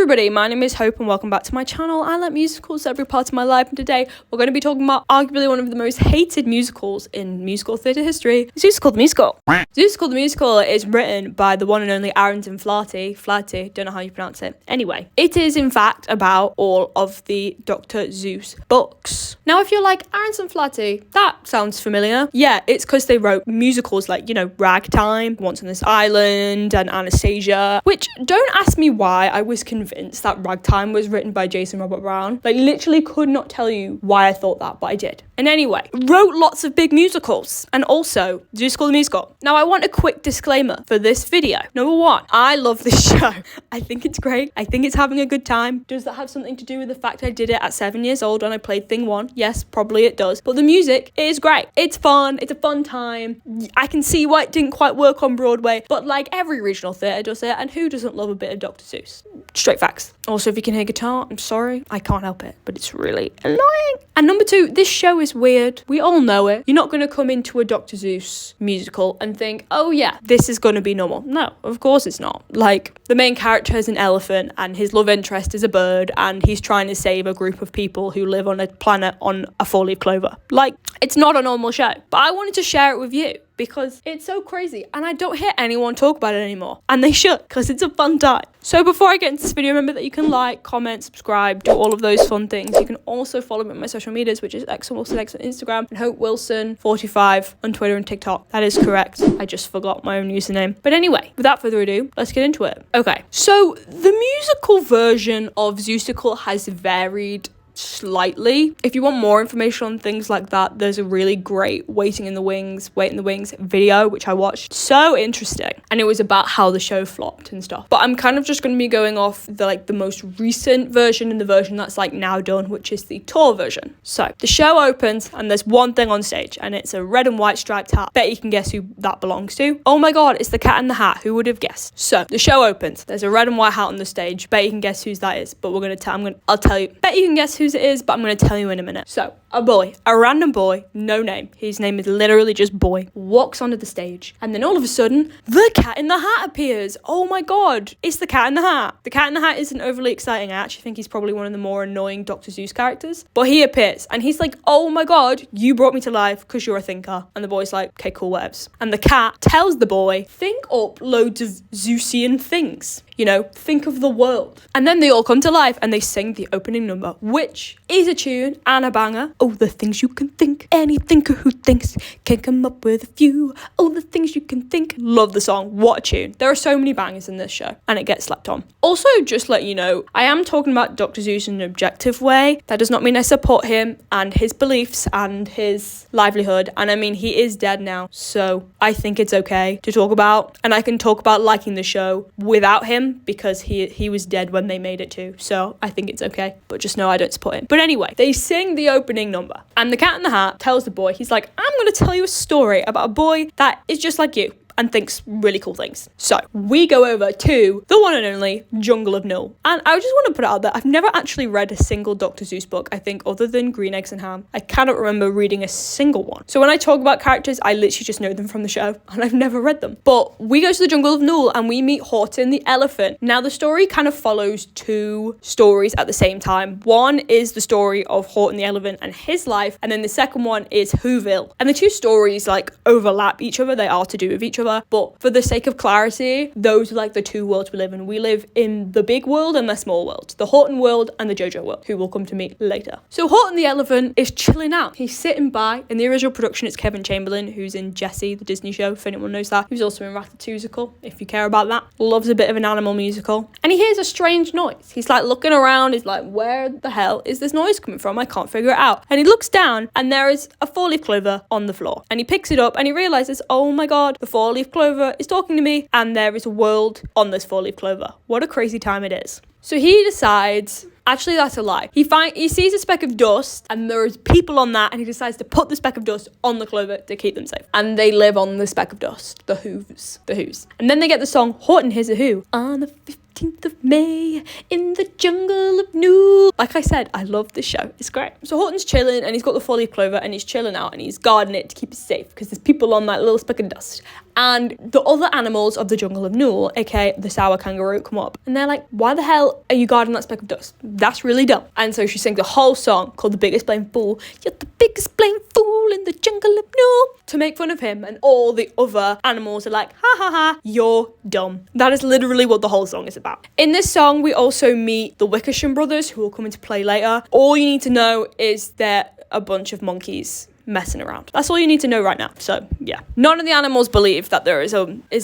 everybody, my name is Hope and welcome back to my channel. I like musicals every part of my life, and today we're going to be talking about arguably one of the most hated musicals in musical theatre history, Seussical the Musical. Seussical the Musical is written by the one and only Arrington Flaherty, don't know how you pronounce it. Anyway, it is in fact about all of the Dr. Seuss books. Now if you're like, Arrington Flaherty, that sounds familiar. Yeah, it's because they wrote musicals like, Ragtime, Once on This Island, and Anastasia, which don't ask me why I was convinced that Ragtime was written by Jason Robert Brown. Like, literally could not tell you why I thought that, but I did. And anyway, wrote lots of big musicals, and also Seussical the Musical. Now, I want a quick disclaimer for this video. Number one, I love this show. I think it's great. I think it's having a good time. Does that have something to do with the fact I did it at 7 years old and I played Thing 1? Yes, probably it does. But the music is great. It's fun. It's a fun time. I can see why it didn't quite work on Broadway, but like every regional theatre does it, and who doesn't love a bit of Dr. Seuss? Straight facts. Also, if you can hear guitar, I'm sorry, I can't help it, but it's really annoying. And number two, this show is weird. We all know it. You're not going to come into a Dr. Seuss musical and think, oh yeah, this is going to be normal. No, of course it's not. Like, the main character is an elephant and his love interest is a bird and he's trying to save a group of people who live on a planet on a four-leaf clover. Like, it's not a normal show. But I wanted to share it with you because it's so crazy and I don't hear anyone talk about it anymore. And they should, because it's a fun time. So before I get into this video, remember that you can like, comment, subscribe, do all of those fun things. You can also follow me on my social medias, which is XWilsonX on Instagram and Hope Wilson45 on Twitter and TikTok. That is correct. I just forgot my own username. But anyway, without further ado, let's get into it. Okay, so the musical version of Seussical has varied slightly. If you want more information on things like that, there's a really great Wait in the Wings video which I watched. So interesting, and it was about how the show flopped and stuff. But I'm kind of just going to be going off the most recent version and the version that's like now done, which is the tour version. So the show opens and there's one thing on stage and it's a red and white striped hat. Bet you can guess who that belongs to. Oh my god, it's the Cat in the Hat. Who would have guessed? So the show opens, there's a red and white hat on the stage. Bet you can guess whose that is, but I'll tell you. Bet you can guess whose it is, but I'm going to tell you in a minute. So, a random boy, no name, his name is literally just Boy, walks onto the stage, and then all of a sudden, the Cat in the Hat appears. Oh my god, it's the Cat in the Hat. The Cat in the Hat isn't overly exciting. I actually think he's probably one of the more annoying Dr. Seuss characters, but he appears, and he's like, oh my god, you brought me to life because you're a thinker. And the boy's like, okay, cool, whatevs. And the cat tells the boy, think up loads of Zeusian things. Think of the world. And then they all come to life and they sing the opening number, which is a tune and a banger. Oh, the things you can think. Any thinker who thinks can come up with a few. Oh, the things you can think. Love the song. What a tune. There are so many bangers in this show and it gets slept on. Also, just let you know, I am talking about Dr. Seuss in an objective way. That does not mean I support him and his beliefs and his livelihood. And I mean, he is dead now. So I think it's okay to talk about. And I can talk about liking the show without him, because he was dead when they made it too, so I think it's okay, but just know I don't support him. But anyway, they sing the opening number and the Cat in the Hat tells the boy, he's like, I'm going to tell you a story about a boy that is just like you and thinks really cool things. So we go over to the one and only Jungle of Null. And I just want to put it out there, I've never actually read a single Dr. Seuss book, I think, other than Green Eggs and Ham. I cannot remember reading a single one. So when I talk about characters, I literally just know them from the show and I've never read them. But we go to the Jungle of Null and we meet Horton the elephant. Now the story kind of follows two stories at the same time. One is the story of Horton the elephant and his life, and then the second one is Whoville. And the two stories like overlap each other, they are to do with each other. But for the sake of clarity, those are like the two worlds we live in. We live in the big world and the small world, the Horton world and the JoJo world, who we'll come to meet later. So Horton the elephant is chilling out. He's sitting by. In the original production, it's Kevin Chamberlain, who's in Jessie, the Disney show, if anyone knows that. He's also in Ratatouille, if you care about that. Loves a bit of an animal musical. And he hears a strange noise. He's like looking around. He's like, where the hell is this noise coming from? I can't figure it out. And he looks down and there is a four-leaf clover on the floor. And he picks it up and he realizes, oh my god, the four-leaf clover is talking to me and there is a world on this four-leaf clover. What a crazy time it is. So he decides, actually that's a lie. He sees a speck of dust and there is people on that and he decides to put the speck of dust on the clover to keep them safe. And they live on the speck of dust, the Who's. And then they get the song Horton Hears a Who on the 15th 15th of May in the jungle of Nool. Like I said, I love this show. It's great. So Horton's chilling and he's got the 4-leaf clover and he's chilling out and he's guarding it to keep it safe because there's people on that little speck of dust. And the other animals of the jungle of Nool, aka the sour kangaroo, come up. And they're like, why the hell are you guarding that speck of dust? That's really dumb. And so she sings a whole song called The Biggest Blame Fool. You're the biggest blame fool in the jungle of Nool. To make fun of him. And all the other animals are like, ha ha ha, you're dumb. That is literally what the whole song is about. In this song, we also meet the Wickersham brothers, who will come into play later. All you need to know is they're a bunch of monkeys messing around. That's all you need to know right now. So yeah, none of the animals believe that there is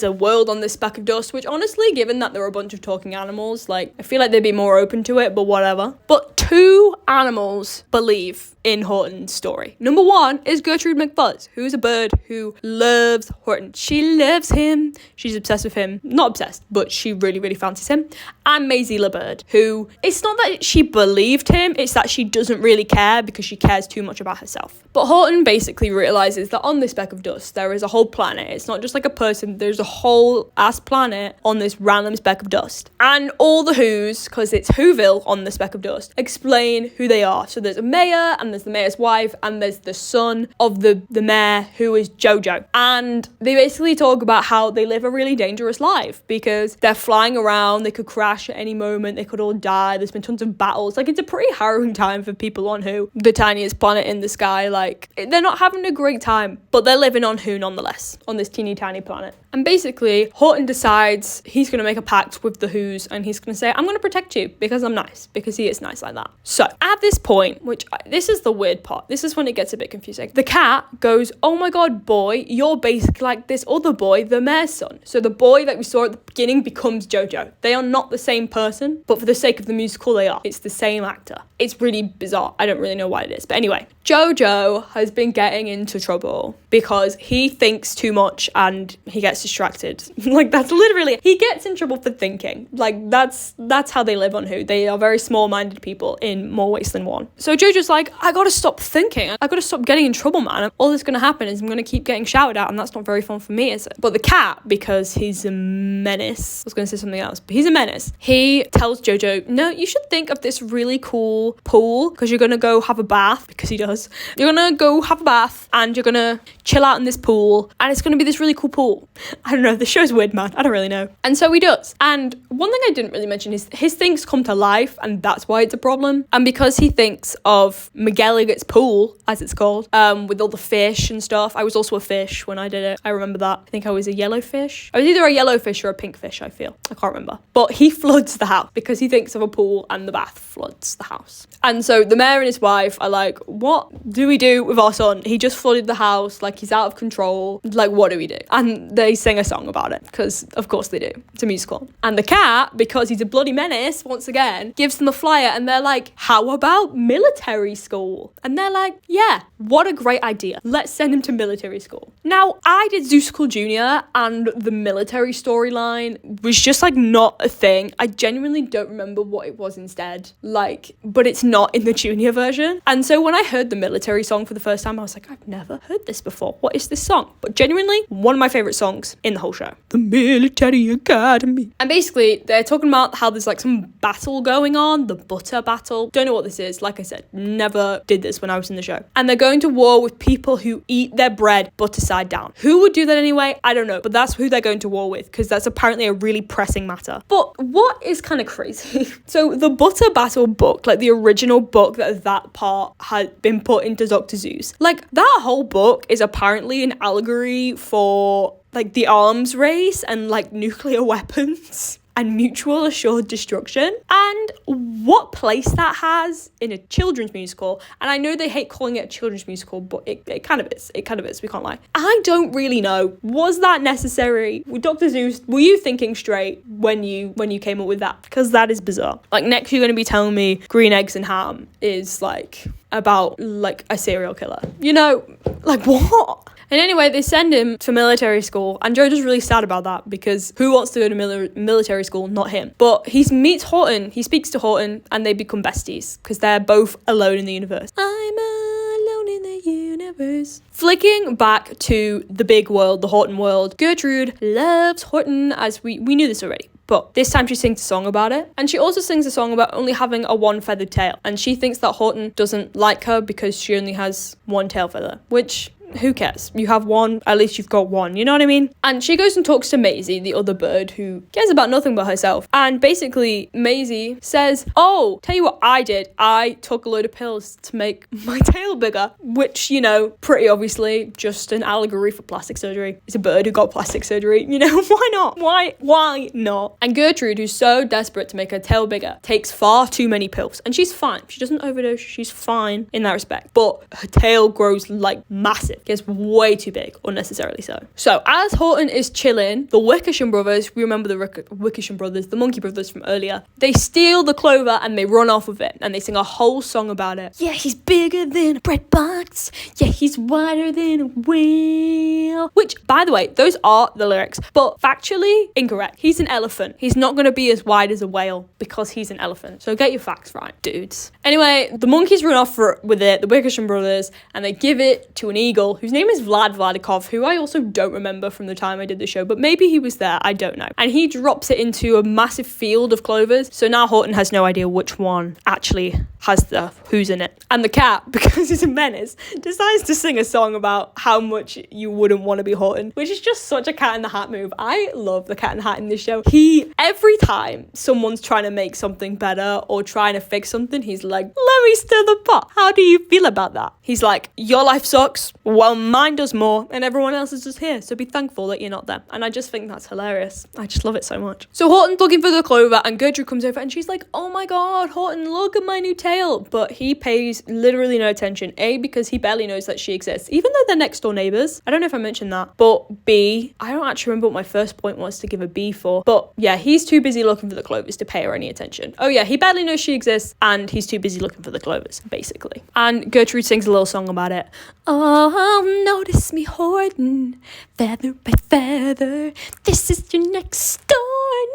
a world on this speck of dust, which honestly, given that there are a bunch of talking animals, like, I feel like they'd be more open to it, but whatever. But 2 animals believe in Horton's story. Number 1 is Gertrude McFuzz, who's a bird who loves Horton. She loves him. She's obsessed with him. Not obsessed, but she really, really fancies him. And Maisie LeBird, who, it's not that she believed him, it's that she doesn't really care because she cares too much about herself. But Horton basically realizes that on this speck of dust, there is a whole planet. It's not just like a person, there's a whole ass planet on this random speck of dust. And all the Who's, because it's Whoville on the speck of dust, explain who they are. So there's a mayor, and there's the mayor's wife, and there's the son of the mayor, who is Jojo. And they basically talk about how they live a really dangerous life because they're flying around, they could crash at any moment, they could all die, there's been tons of battles. Like, it's a pretty harrowing time for people on Who, the tiniest planet in the sky. Like, they're not having a great time, but they're living on Who nonetheless, on this teeny tiny planet. And basically, Horton decides he's going to make a pact with the Who's, and he's going to say, I'm going to protect you because I'm nice, because he is nice like that. So at this point, this is the weird part, this is when it gets a bit confusing. The cat goes, oh my god, boy, you're basically like this other boy, the mayor's son. So the boy that we saw at the beginning becomes Jojo. They are not the same person, but for the sake of the musical, they are. It's the same actor. It's really bizarre. I don't really know why it is. But anyway, Jojo has been getting into trouble because he thinks too much and he gets distracted. Like, that's literally, he gets in trouble for thinking. Like, that's how they live on Who. They are very small-minded people in more ways than one. So Jojo's like, I gotta stop thinking. I gotta stop getting in trouble, man. All that's gonna happen is I'm gonna keep getting shouted at, and that's not very fun for me, is it? But the cat, because he's a menace, I was gonna say something else, but he's a menace. He tells Jojo, no, you should think of this really cool pool, because you're gonna go have a bath, because he does. You're gonna go have a bath, and you're gonna chill out in this pool, and it's gonna be this really cool pool. I don't know, the show's weird, man. I don't really know. And so he does. And one thing I didn't really mention is his things come to life, and that's why it's a problem. And because he thinks of McGilligut's pool, as it's called, with all the fish and stuff. I was also a fish when I did it. I remember that. I think I was a yellow fish. I was either a yellow fish or a pink fish, I feel. I can't remember. But he floods the house because he thinks of a pool and the bath floods the house. And so the mayor and his wife are like, what do we do with our son? He just flooded the house. Like, he's out of control. Like, what do we do? And they sing a song about it because, of course, they do. It's a musical. And the cat, because he's a bloody menace, once again, gives them a flyer and they're like, how about military school? And they're like, yeah, what a great idea. Let's send him to military school. Now, I did Seussical Junior and the military storyline was just like not a thing. I genuinely don't remember what it was instead. Like, but it's not in the junior version. And so when I heard the military song for the first time, I was like, I've never heard this before. What is this song? But genuinely, one of my favorite songs in the whole show. The Military Academy. And basically, they're talking about how there's like some battle going on, the butter battle. Don't know what this is. Like I said, never did this when I was in the show. And they're going to war with people who eat their bread butter side down. Who would do that anyway? I don't know. But that's who they're going to war with because that's apparently a really pressing matter. But what is kind of crazy? So the butter battle book, like the original book that part had been put into Dr. Seuss, like that whole book is apparently an allegory for like the arms race and like nuclear weapons and mutual assured destruction, and what place that has in a children's musical. And I know they hate calling it a children's musical, but it kind of is. It kind of is, we can't lie. I don't really know. Was that necessary? With Dr. Seuss, were you thinking straight when you came up with that? Because that is bizarre. Like, next you're going to be telling me Green Eggs and Ham is like about like a serial killer. You know, like what? And anyway, they send him to military school, and Jojo's really sad about that because who wants to go to military school? Not him. But he meets Horton, he speaks to Horton, and they become besties because they're both alone in the universe. I'm alone in the universe. Flicking back to the big world, the Horton world, Gertrude loves Horton, as we knew this already. but this time she sings a song about it. And she also sings a song about only having a one feathered tail. And she thinks that Horton doesn't like her because she only has one tail feather, which... who cares? You have one, at least you've got one, you know what I mean? And she goes and talks to Maisie, the other bird, who cares about nothing but herself. And basically, Maisie says, oh, tell you what I did. I took a load of pills to make my tail bigger, which, you know, pretty obviously just an allegory for plastic surgery. It's a bird who got plastic surgery, you know, why not? Why not? And Gertrude, who's so desperate to make her tail bigger, takes far too many pills. And she's fine. She doesn't overdose. She's fine in that respect. But her tail grows like massive. Gets way too big, unnecessarily so. So as Horton is chilling, the Wickersham brothers, we remember the Wickersham brothers, the monkey brothers from earlier, they steal the clover and they run off with it and they sing a whole song about it. Yeah, he's bigger than a bread box. Yeah, he's wider than a whale. Which, by the way, those are the lyrics, but factually incorrect. He's an elephant. He's not going to be as wide as a whale because he's an elephant. So get your facts right, dudes. Anyway, the monkeys run off with it, the Wickersham brothers, and they give it to an eagle whose name is Vladikov, who I also don't remember from the time I did the show, but maybe he was there, I don't know. And he drops it into a massive field of clovers, so now Horton has no idea which one actually has the who's in it. And the cat, because he's a menace, decides to sing a song about how much you wouldn't want to be Horton, which is just such a Cat in the Hat move. I love the Cat in the Hat in this show. Every time someone's trying to make something better or trying to fix something, he's like, let me stir the pot. How do you feel about that? He's like, your life sucks. Well, mine does more, and everyone else is just here, so be thankful that you're not them. And I just think that's hilarious. I just love it so much. So Horton's looking for the clover, and Gertrude comes over, and she's like, oh my god, Horton, look at my new tail. But he pays literally no attention. A, because he barely knows that she exists, even though they're next door neighbours. I don't know if I mentioned that. But B, I don't actually remember what my first point was to give a B for. But yeah, he's too busy looking for the clovers to pay her any attention. Oh yeah, he barely knows she exists, and he's too busy looking for the clovers, basically. And Gertrude sings a little song about it. Oh, notice me, Horton, feather by feather. This is your next door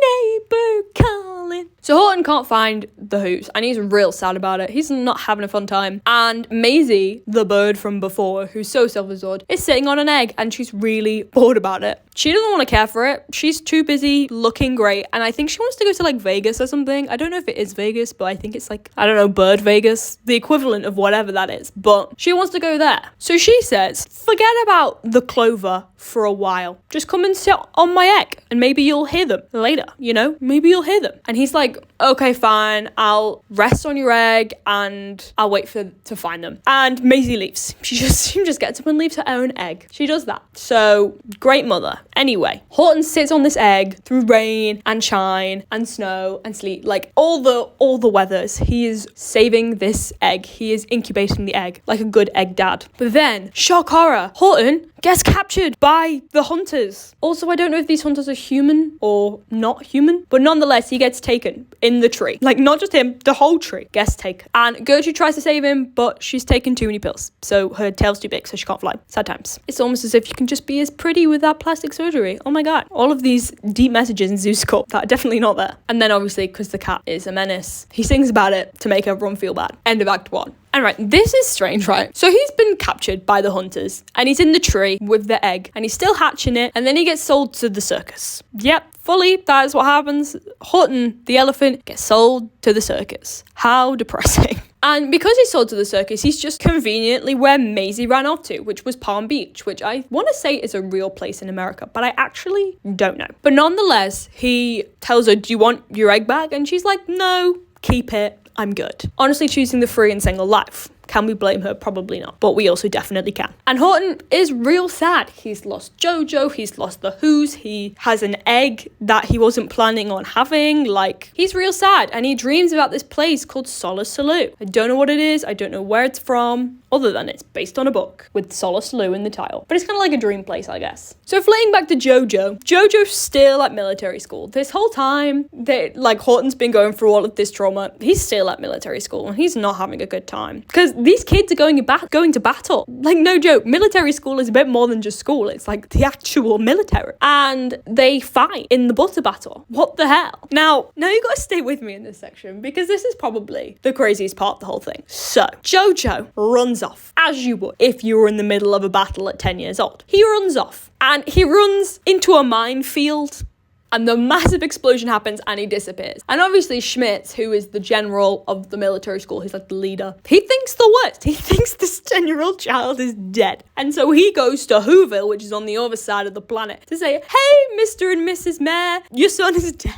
neighbor calling. So Horton can't find the hoops, and he's real sad about it. He's not having a fun time. And Maisie, the bird from before, who's so self-absorbed, is sitting on an egg, and she's really bored about it. She doesn't want to care for it. She's too busy looking great, and I think she wants to go to like Vegas or something. I don't know if it is Vegas, but I think it's like, I don't know, Bird Vegas, the equivalent of whatever that is, but she wants to go there. So she says, forget about the clover for a while. Just come and sit on my egg, and maybe you'll hear them later, you know? Maybe you'll hear them. And he's like, okay, fine, I'll rest on your egg and I'll wait to find them. And Maisie leaves. She just gets up and leaves her own egg. She does that. So, great mother. Anyway, Horton sits on this egg through rain and shine and snow and sleet, like all the weathers. He is saving this egg. He is incubating the egg like a good egg dad. But then, shock horror, Horton gets captured by the hunters. Also, I don't know if these hunters are human or not human, but nonetheless, he gets taken in the tree. Like, not just him, the whole tree gets taken. And Gertrude tries to save him, but she's taken too many pills. So her tail's too big, so she can't fly. Sad times. It's almost as if you can just be as pretty without plastic surgery. Oh my god. All of these deep messages in Seussical that are definitely not there. And then obviously, because the cat is a menace, he sings about it to make everyone feel bad. End of Act 1. And right, this is strange, right? So he's been captured by the hunters, and he's in the tree with the egg, and he's still hatching it, and then he gets sold to the circus. Yep, fully, that is what happens. Horton, the elephant, gets sold to the circus. How depressing. And because he's sold to the circus, he's just conveniently where Maisie ran off to, which was Palm Beach, which I want to say is a real place in America, but I actually don't know. But nonetheless, he tells her, do you want your egg back? And she's like, no, keep it. I'm good. Honestly, choosing the free and single life. Can we blame her? Probably not. But we also definitely can. And Horton is real sad. He's lost Jojo. He's lost the Who's. He has an egg that he wasn't planning on having. Like, he's real sad. And he dreams about this place called Seussical. I don't know what it is. I don't know where it's from. Other than it's based on a book with Seussical in the title. But it's kind of like a dream place, I guess. So flitting back to Jojo. Jojo's still at military school. This whole time, Horton's been going through all of this trauma. He's still at military school and he's not having a good time. Because these kids are going to battle. Like, no joke, military school is a bit more than just school. It's like the actual military. And they fight in the butter battle. What the hell? Now you gotta stay with me in this section because this is probably the craziest part of the whole thing. So, Jojo runs off, as you would if you were in the middle of a battle at 10 years old. He runs off and he runs into a minefield. and the massive explosion happens and he disappears. And obviously Schmitz, who is the general of the military school, he's like the leader, he thinks the worst. He thinks this 10-year-old child is dead. And so he goes to Whoville, which is on the other side of the planet, to say, hey, Mr. and Mrs. Mayor, your son is dead.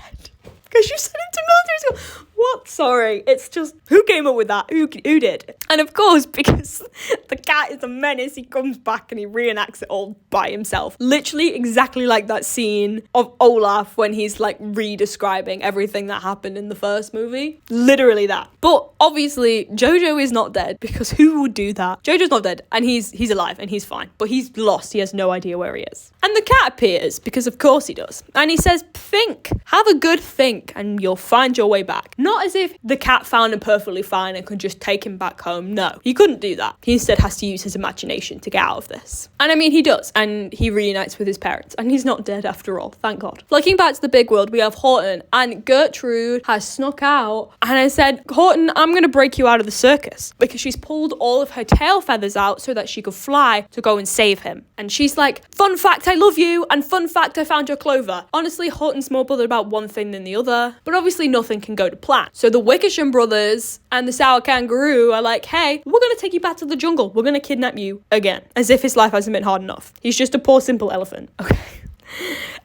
Because you sent him to military school. What? Sorry. It's just, who came up with that? Who did? And of course, because the cat is a menace, he comes back and he reenacts it all by himself. Literally exactly like that scene of Olaf when he's like re-describing everything that happened in the first movie. Literally that. But obviously, Jojo is not dead, because who would do that? Jojo's not dead, and he's alive and he's fine. But he's lost. He has no idea where he is. And the cat appears, because of course he does. And he says, think. Have a good think and you'll find your way back. Not as if the cat found him perfectly fine and could just take him back home. No, he couldn't do that. He instead has to use his imagination to get out of this. And I mean, he does. And he reunites with his parents. And he's not dead after all, thank God. Looking back to the big world, we have Horton, and Gertrude has snuck out and I said, Horton, I'm going to break you out of the circus, because she's pulled all of her tail feathers out so that she could fly to go and save him. And she's like, fun fact, I love you, and fun fact, I found your clover. Honestly, Horton's more bothered about one thing than the other, but obviously nothing can go to plan. So the Wickersham brothers and the Sour Kangaroo are like, hey, we're going to take you back to the jungle. We're going to kidnap you again. As if his life hasn't been hard enough. He's just a poor, simple elephant. Okay.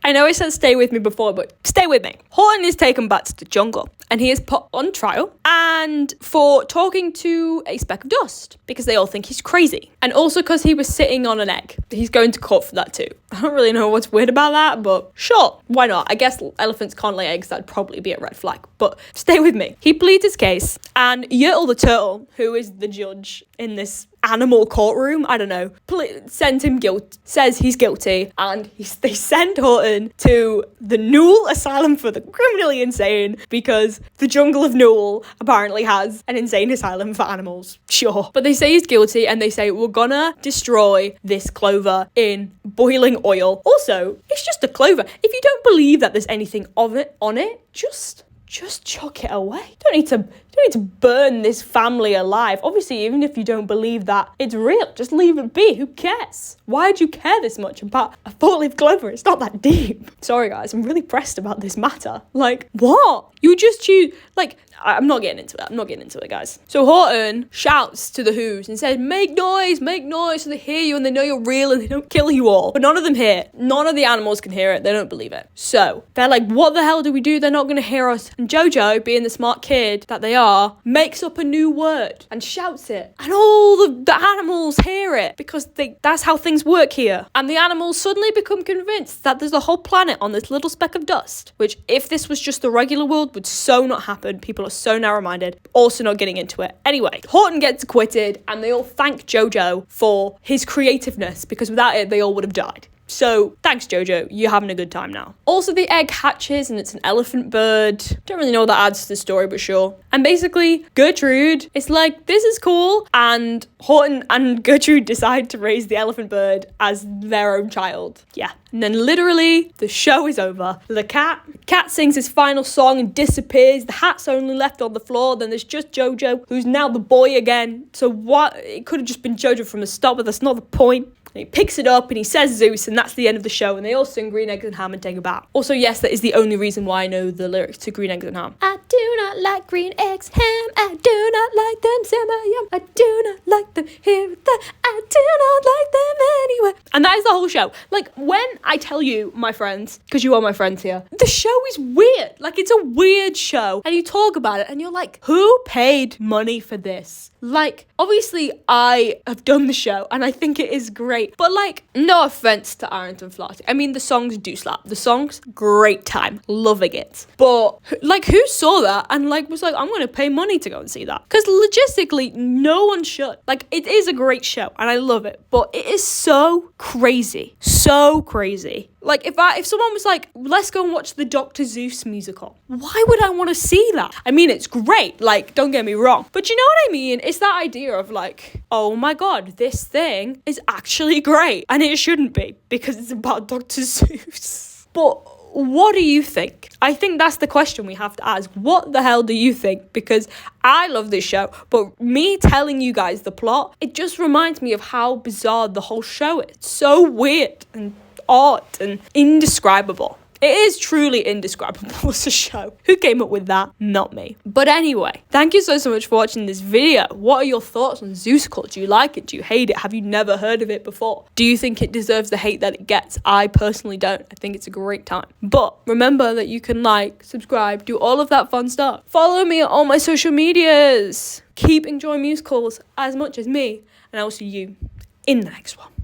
I know I said stay with me before, but stay with me. Horton is taken back to the jungle and he is put on trial and for talking to a speck of dust, because they all think he's crazy. And also because he was sitting on an egg. He's going to court for that too. I don't really know what's weird about that, but sure, why not? I guess elephants can't lay eggs. That'd probably be a red flag, but stay with me. He pleads his case, and Yertle the turtle, who is the judge in this animal courtroom, I don't know, sends him says he's guilty, and they send Horton to the Newell Asylum for the Criminally Insane, because the jungle of Newell apparently has an insane asylum for animals. Sure. But they say he's guilty, and they say, we're gonna destroy this clover in boiling oil. Also, it's just a clover. If you don't believe that there's anything of it on it, just chuck it away. You don't need to burn this family alive. Obviously, even if you don't believe that it's real, just leave it be. Who cares? Why do you care this much about a four-leaf clover? It's not that deep. Sorry, guys. I'm really pressed about this matter. Like, what? You just choose... Like, I'm not getting into it, guys. So Horton shouts to the Who's and says, make noise, so they hear you and they know you're real and they don't kill you all. But none of them hear. None of the animals can hear it. They don't believe it. So they're like, what the hell do we do? They're not going to hear us. And Jojo, being the smart kid that they are, makes up a new word and shouts it. And all the animals hear it, because that's how things work here. And the animals suddenly become convinced that there's a whole planet on this little speck of dust, which if this was just the regular world would so not happen. People are so narrow-minded. Also not getting into it. Anyway, Horton gets acquitted and they all thank Jojo for his creativeness, because without it, they all would have died. So, thanks Jojo, you're having a good time now. Also, the egg hatches and it's an elephant bird. Don't really know what that adds to the story, but sure. And basically, Gertrude is like, this is cool. And Horton and Gertrude decide to raise the elephant bird as their own child. Yeah. And then literally, the show is over. The cat sings his final song and disappears. The hat's only left on the floor. Then there's just Jojo, who's now the boy again. So what? It could have just been Jojo from the start, but that's not the point. And he picks it up and he says Zeus, and that's the end of the show. And they all sing Green Eggs and Ham and take a bath. Also, yes, that is the only reason why I know the lyrics to Green Eggs and Ham. I do not like green eggs, ham. I do not like them, semi-yum. I do not like them here and there. I do not like them anyway. And that is the whole show. Like, when I tell you, my friends, because you are my friends here, the show is weird. Like, it's a weird show. And you talk about it and you're like, who paid money for this? Like, obviously, I have done the show and I think it is great. But, like, no offense to Arrington Flaherty. I mean, the songs do slap. The songs, great time. Loving it. But, like, who saw that and, like, was like, I'm going to pay money to go and see that? Because logistically, no one should. Like, it is a great show and I love it. But it is so crazy. So crazy. Like, if someone was like, let's go and watch the Dr. Seuss musical, why would I want to see that? I mean, it's great. Like, don't get me wrong. But you know what I mean? It's that idea of like, oh my God, this thing is actually great. And it shouldn't be, because it's about Dr. Seuss. But what do you think? I think that's the question we have to ask. What the hell do you think? Because I love this show, but me telling you guys the plot, it just reminds me of how bizarre the whole show is. It's so weird and odd and indescribable. It is truly indescribable as a show. Who came up with that? Not me. But anyway, thank you so much for watching this video. What are your thoughts on Seussical? Do you like it? Do you hate it? Have you never heard of it before? Do you think it deserves the hate that it gets? I personally don't. I think it's a great time. But remember that you can like, subscribe, do all of that fun stuff. Follow me on all my social medias. Keep enjoying musicals as much as me, and I will see you in the next one.